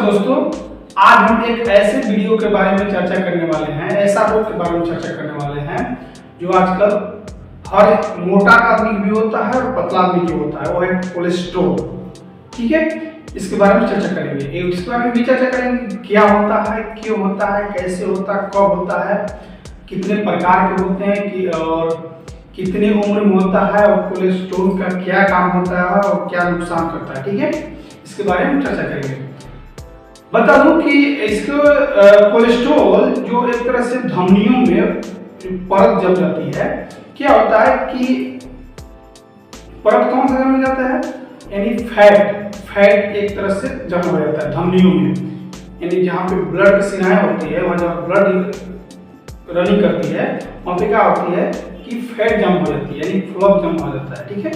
दोस्तों, आज हम एक ऐसे वीडियो के बारे में चर्चा करने वाले हैं, ऐसा रोग के बारे में चर्चा करने वाले हैं जो आजकल हर मोटा आदमी भी होता है और पतला आदमी भी होता है, वो है कोलेस्ट्रॉल। ठीक है, इसके बारे में चर्चा करेंगे। इसके बारे में भी चर्चा करेंगे, क्या होता है, क्यों होता है, कैसे होता है, कब होता है, कितने प्रकार के होते हैं कि और कितनी उम्र में होता है और कोलेस्ट्रॉल का क्या काम होता है और क्या नुकसान करता है। ठीक है, इसके बारे में चर्चा करेंगे। बता दूं कि इसको कोलेस्ट्रॉल जो एक तरह से धमनियों में परत जम जाती है, क्या होता है कि परत कौन सा जम जाता है, यानी फैट एक तरह से जमा हो जाता है धमनियों में, यानी जहाँ पे ब्लड की सिनाएं होती है, वहाँ जहाँ ब्लड रनिंग करती है, वहाँ पे क्या होती है कि फैट जम हो जाती है, यानी फ्लफ जम हो जाता है। ठीक है,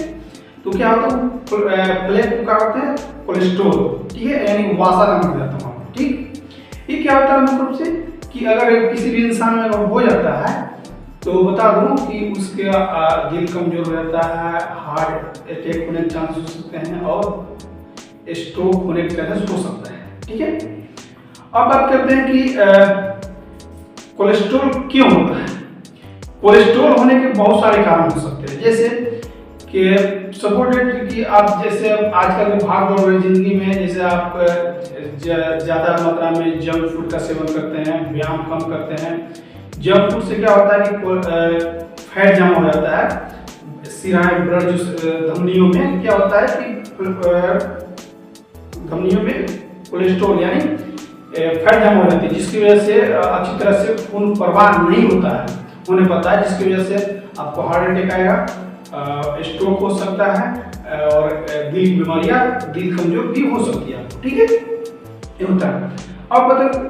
तो क्या होता है, प्लेट को क्या होता है, कोलेस्ट्रॉल। ठीक है, यानी वासा जम हो जाता है। ठीक, ये क्या होता है मतलब से कि अगर किसी भी इंसान में अगर हो जाता है तो बता दूं कि उसके दिल कमजोर हो जाता है, हार्ट अटैक होने के चांस हो सकते हैं और स्ट्रोक होने के चांस हो सकता है। ठीक है, अब बात करते हैं कि कोलेस्ट्रॉल क्यों होता है। कोलेस्ट्रॉल होने के बहुत सारे कारण हो सकते हैं, जैसे कि सपोर्टेड कि आप जैसे आजकल के भाग दौड़ वाली जिंदगी में जैसे आप ज़्यादा मात्रा में जंक फूड का सेवन करते हैं, व्यायाम कम करते हैं। जंक फूड से क्या होता है कि फैट जमा हो जाता है सिराएं, ब्लड जो धमनियों में क्या होता है कि धमनियों में कोलेस्ट्रॉल यानी फैट जमा हो जाती है, जिसकी वजह से अच्छी तरह से खून प्रवाह नहीं होता है, होने पाता है, जिसकी वजह से आपको हार्ट अटैक आएगा, स्ट्रोक हो सकता है और दिल की बीमारियां, दिल कमजोर भी हो सकती है। ठीक है, ये होता है। अब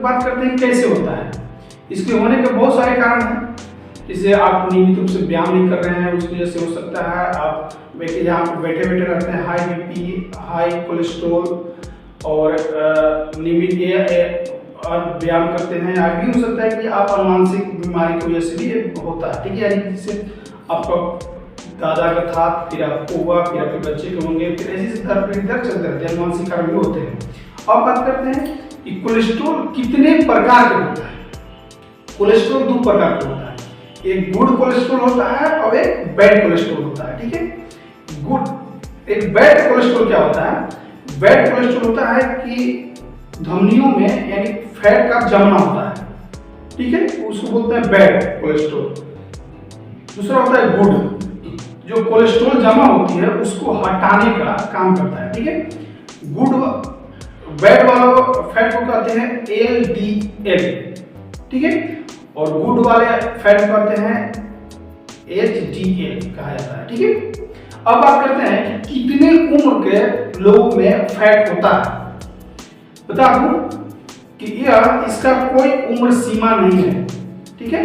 बात करते हैं कैसे होता है। इसके होने के बहुत सारे कारण हैं, जैसे आप नियमित रूप से व्यायाम नहीं कर रहे हैं, उसकी वजह से हो सकता है। आप जहाँ बैठे बैठे रहते हैं, हाई बीपी, हाई कोलेस्ट्रॉल और नियमित व्यायाम करते हैं, या भी हो सकता है कि आप अनुवांशिक बीमारी की वजह से भी होता है। ठीक है, यानी जिससे आपका दादा का था, फिर आपको हुआ, फिर आपके बच्चे के होंगे, फिर ऐसे दर चलते रहते हैं, अनुवांशिक कारण भी होते हैं। अब बात करते हैं कि कोलेस्ट्रॉल कितने प्रकार के होता है। कोलेस्ट्रॉल दो प्रकार का होता है, एक गुड कोलेस्ट्रॉल होता है और एक बैड कोलेस्ट्रॉल होता है। ठीक है, एक बैड कोलेस्ट्रॉल क्या होता है, बैड कोलेस्ट्रॉल होता है कि धमनियों में यानी फैट का जमना होता है। ठीक है, उसको बोलते हैं बैड कोलेस्ट्रॉल। दूसरा होता है गुड, जो कोलेस्ट्रॉल जमा होती है उसको हटाने का काम करता है। ठीक है, बैड वालों फैट को कहते हैं LDL। ठीक है, और गुड वाले फैट को कहते हैं HDL कहा जाता है। ठीक है, अब बात करते हैं कि कितने उम्र के लोगों में फैट होता है। बता दूं कि इसका कोई उम्र सीमा नहीं है। ठीक है,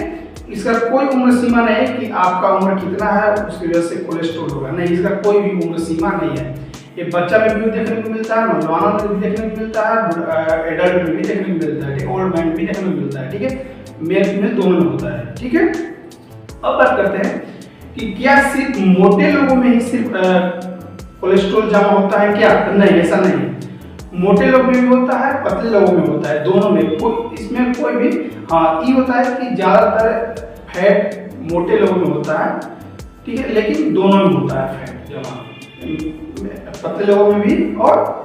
इसका कोई उम्र सीमा नहीं है कि आपका उम्र कितना है उसकी वजह से कोलेस्ट्रॉल होगा, नहीं, इसका कोई भी उम्र सीमा नहीं है। ये बच्चा में भी देखने को मिलता है, नौजवानों में भी देखने को मिलता है, एडल्ट में भी देखने को मिलता है, ओल्ड मैन भी देखने को मिलता है। ठीक है, मेल फीमेल दोनों में होता है। ठीक है, अब बात करते हैं कि क्या सिर्फ मोटे लोगों में ही सिर्फ कोलेस्ट्रॉल जमा होता है क्या? नहीं, ऐसा नहीं है। मोटे लोगों में भी होता है, पतले लोगों में होता है, दोनों में इसमें कोई भी ये होता है कि ज्यादातर फैट मोटे लोगों में होता है। ठीक है, लेकिन दोनों में होता है फैट जमा, पतले लोगों में भी और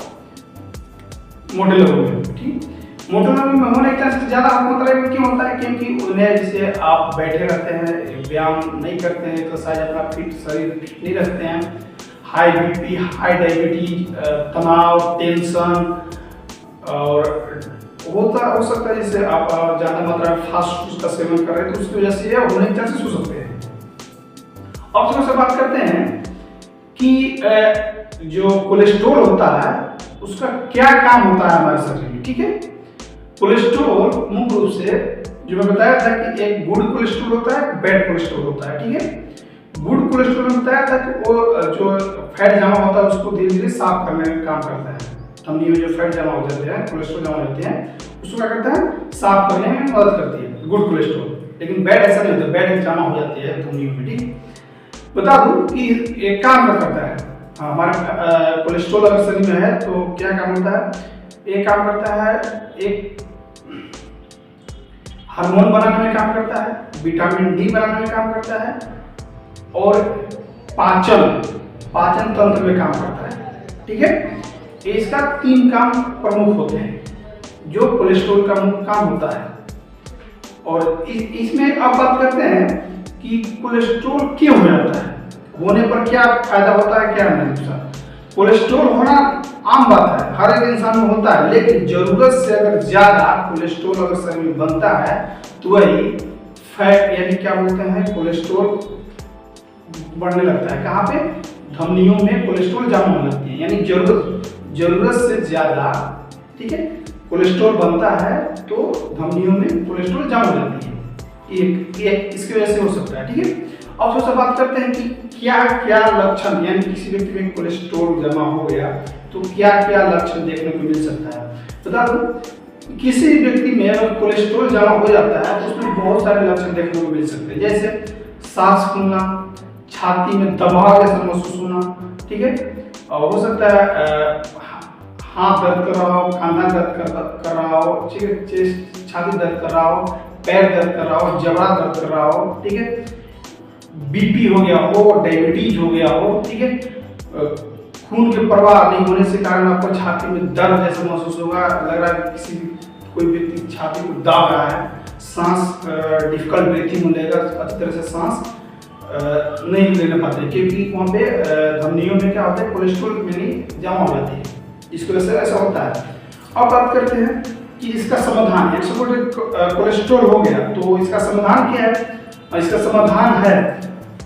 मोटे लोगों में। ठीक, मोटे लोगों में होने के चांस ज्यादा मात्रा में क्यों होता है, क्योंकि उन्हें जैसे आप बैठे रहते हैं, व्यायाम नहीं करते हैं, एक्सरसाइज अपना शरीर फिट नहीं रखते हैं, हाई बीपी, हाई डायबिटीज, तनाव, टेंशन और हो सकता है जैसे आप ज्यादा मात्रा में फास्ट फूड का सेवन कर रहे हैं तो उसकी वजह से होने के चांसेस हो सकते हैं। अब थोड़ा सा बात करते हैं कि जो कोलेस्ट्रॉल होता है उसका क्या काम होता है हमारे शरीर में। ठीक है, कोलेस्ट्रॉल मुख्य रूप से जो मैं बताया था कि एक गुड कोलेस्ट्रॉल होता है, बैड कोलेस्ट्रॉल होता है। ठीक है, गुड कोलेस्ट्रॉल में बताया था कि वो जो फैट जमा होता है उसको धीरे धीरे साफ करने का काम करता है। धमनी में जो फैट जमा हो जाते हैं, कोलेस्ट्रॉल जमा होते हैं, उसको क्या करता है, साफ करने में मदद करती है गुड कोलेस्ट्रॉल। लेकिन बैड ऐसा नहीं होता, बैड जमा हो जाती है धमनियों में। ठीक, बता दूं कि एक काम करता है, हमारा कोलेस्ट्रॉल अगर शरीर में है तो क्या काम होता है, ये काम करता है, एक हार्मोन बनाने में काम करता है, विटामिन डी बनाने में काम करता है और पाचन तंत्र में काम करता है। ठीक है, इसका 3 काम प्रमुख होते हैं जो कोलेस्ट्रॉल का मुख्य काम होता है। और इसमें अब बात करते हैं कि कोलेस्ट्रॉल क्यों हो जाता है, होने पर क्या फायदा होता है, क्या नहीं। कोलेस्ट्रॉल होना आम बात है, हर एक इंसान में होता है, लेकिन जरूरत से अगर ज्यादा कोलेस्ट्रॉल अगर शरीर में बनता है तो वही फैट यानी क्या बोलते हैं, कोलेस्ट्रॉल बढ़ने लगता है। कहाँ पे? धमनियों में कोलेस्ट्रॉल जमा होने लगती है, यानी जरूरत से ज्यादा, ठीक है, कोलेस्ट्रॉल बनता है तो धमनियों में कोलेस्ट्रॉल जमा हो जाती है। ये इसकी वजह से हो सकता है। ठीक है, अब सबसे बात करते हैं कि क्या क्या लक्षण, यानी किसी व्यक्ति में कोलेस्ट्रॉल जमा हो गया तो क्या क्या लक्षण देखने को मिल सकता है। बता दूं, किसी व्यक्ति में अगर कोलेस्ट्रॉल जमा हो जाता है तो उसमें बहुत सारे लक्षण देखने को मिल सकते हैं, जैसे सांस फूलना, छाती में दबाव जैसा महसूस होना। ठीक है, और हो सकता है हाथ दर्द कर रहा हो, कंधा दर्द कर रहा हो, ठीक है, चेस्ट छाती दर्द कर रहा हो, पैर दर्द कर रहा हो, जबड़ा दर्द कर रहा हो। ठीक है, बीपी हो गया हो, डायबिटीज हो गया हो। ठीक है, खून के प्रवाह नहीं होने से कारण आपको छाती में दर्द जैसा महसूस होगा, लग रहा है किसी कोई व्यक्ति छाती को दाब रहा है, सांस डिफिकल्ट ब्रीथिंग हो जाएगा, अच्छी तरह से सांस नहीं लेने पाते, क्योंकि वहाँ पे धमनियों में क्या होता है, कोलेस्ट्रॉल में जमा हो जाती है, इसकी वजह से ऐसा होता है। अब बात करते हैं कि इसका समाधान, यानी सपोज कोलेस्ट्रॉल हो गया तो इसका समाधान क्या है। इसका समाधान है,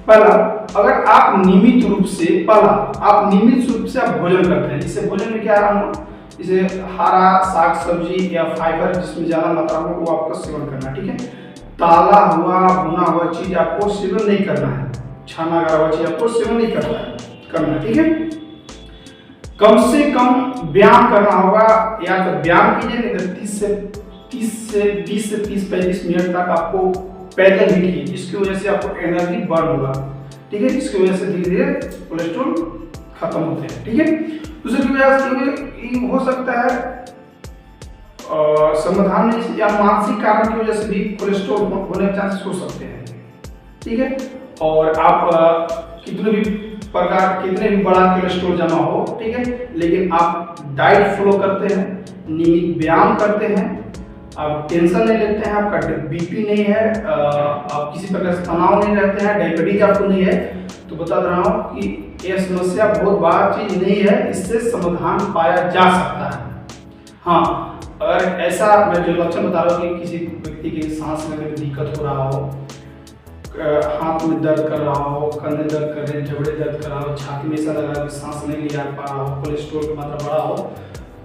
पहला, अगर आप नियमित रूप से आप भोजन करते हैं, जिससे भोजन में क्या है, जैसे हरा साग सब्जी या फाइबर जिसमें ज्यादा मात्रा में वो आपको सेवन करना है। ठीक है, ताला हुआ भुना हुआ चीज आपको सेवन नहीं करना है, छाना गया हुआ चीज आपको सेवन नहीं करना है। ठीक है, कम से कम व्यायाम करना होगा, या तो व्यायाम कीजिए, नहीं तो 20 से 30-35 मिनट तक आपको पैदल ही कीजिए, जिसकी वजह से आपको एनर्जी बर्न होगा। ठीक है, जिसकी वजह से धीरे धीरे कोलेस्ट्रॉल खत्म होते हैं। ठीक है, दूसरी वजह से हो सकता है समाधान में या मानसिक कारण की वजह से भी कोलेस्ट्रॉल होने के चांसेस हो सकते हैं। ठीक है, और आप कितने भी बड़ा कोलेस्ट्रॉल जमा हो, ठीक है, लेकिन आप डाइट फॉलो करते हैं, नियमित व्यायाम करते हैं, आप टेंशन नहीं लेते हैं, आपका बीपी नहीं है, आप किसी प्रकार से तनाव नहीं रहते हैं, डायबिटीज आपको नहीं है, तो बता रहा हूँ कि यह समस्या बहुत बड़ा चीज नहीं है, इससे समाधान पाया जा सकता है। हाँ, अगर ऐसा मैं जो लक्षण बता रहा हूँ कि किसी व्यक्ति की सांस लेने में दिक्कत हो रहा हो, हाथ में दर्द कर रहा हो, कंधे दर्द कर रहे हैं, जबड़े दर्द कर रहा हो, छाती में ऐसा लग रहा है कि सांस नहीं लिया पा रहा हो, कोलेस्ट्रॉल की मात्रा बढ़ा हो,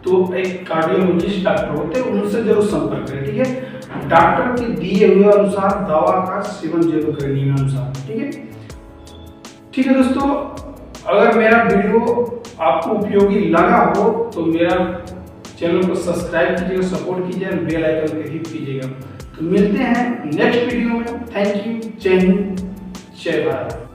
तो एक कार्डियोलॉजिस्ट डॉक्टर होते हैं, उनसे जरूर संपर्क करें। ठीक है, डॉक्टर के दिए हुए अनुसार दवा का सेवन जरूर करें, नियमानुसार। ठीक है दोस्तों, अगर मेरा वीडियो आपको उपयोगी लगा हो तो मेरा चैनल को सब्सक्राइब कीजिएगा, सपोर्ट कीजिएगा, बेल आइकन को हिट कीजिएगा। तो मिलते हैं नेक्स्ट वीडियो में। थैंक यू, जय हिंद, जय भारत।